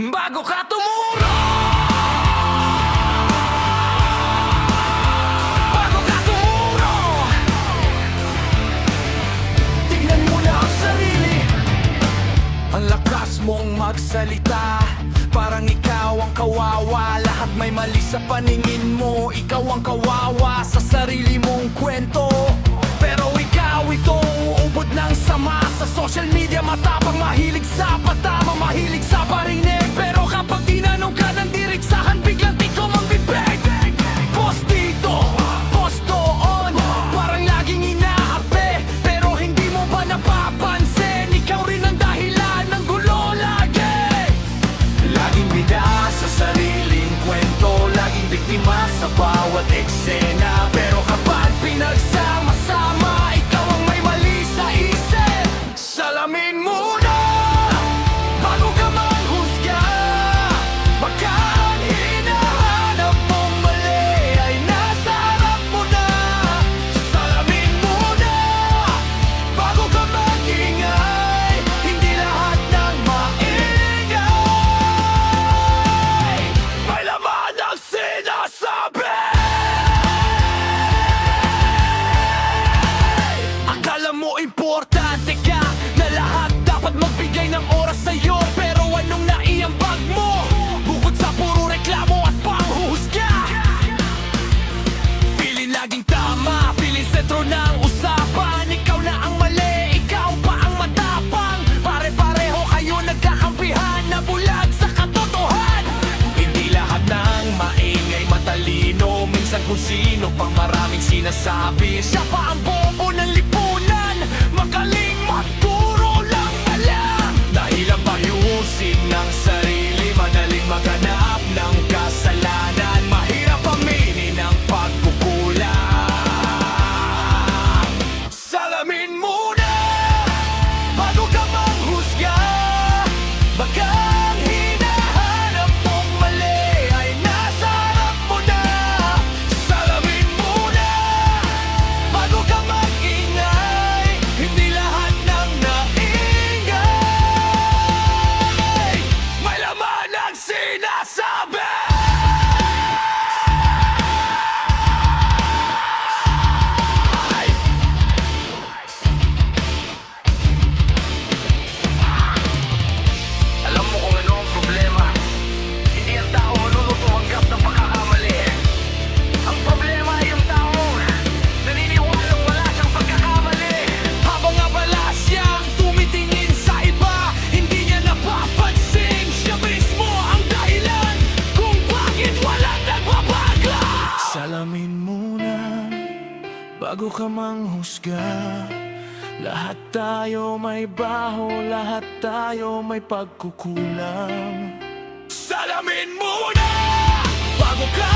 bago ka tumuro. Bago ka tumuro, tingnan mo na ang sarili. Ang lakas mong magsalita, parang ikaw ang kawawa. Lahat may mali sa paningin mo, ikaw ang kawawa sa sarili mong kwento. Pero ikaw ito, uubod ng sama. Sa social media matapang, mahilig sa patama, mahilig sa parinig. Pero kapag tinanong ka ng diritsahan, biglang tikom ang bibig. Post dito, post doon, parang laging inaapi, pero hindi mo ba napapansin? Ikaw rin ang dahilan ng gulo lagi. Laging bida sa sariling kwento, laging biktima sa bawat eksena. Pero kapag pinagsama-sama, ikaw ang may mali sa isip. Salamin muna bago ka manghusga. Baka ang hinahanap mong mali ay nasa harap mo na. Salamin muna bago ka mag-ingay. Hindi lahat ng maingay may laman ang sinasabi. Akala mo importante ka, na lahat dapat magbigay ng oras sa'yo. Pero anong naiambag mo? Bukod sa puro reklamo at panghuhusga. Feeling laging tama, feeling sentro ng usapan. Ikaw na ang mali, ikaw pa ang matapang. Pare-pareho kayo nagkakampihan, na bulag sa katotohan. Hindi lahat ng maingay matalino, minsan kung sino pang maraming sinasabi. Siya pa ang bobo ng lipunan, magaling magturo lang alam. Dahil ang payusin ng sarili, madaling maghanap ng kasalanan. Mahirap aminin ang pagkukulang. Salamin muna bago ka manghusga. Baka ang hinahanap mong mali ay nasa harap mo na. Salamin muna bago ka mag-ingay. Hindi lahat ng naingay may laman ang sinasabi. Alam mo kung ano ang problema? Hindi ang tao marunong tumanggap ng pagkakamali. Ang problema ay yung tao naniniwalang wala siyang pagkakamali. Habang abala siyang tumitingin sa iba, hindi niya napapansin siya mismo ang dahilan kung bakit walang nagbabago. Salamin muna bago ka manghusga. Lahat tayo may baho, lahat tayo may pagkukulang. Salamin muna bago ka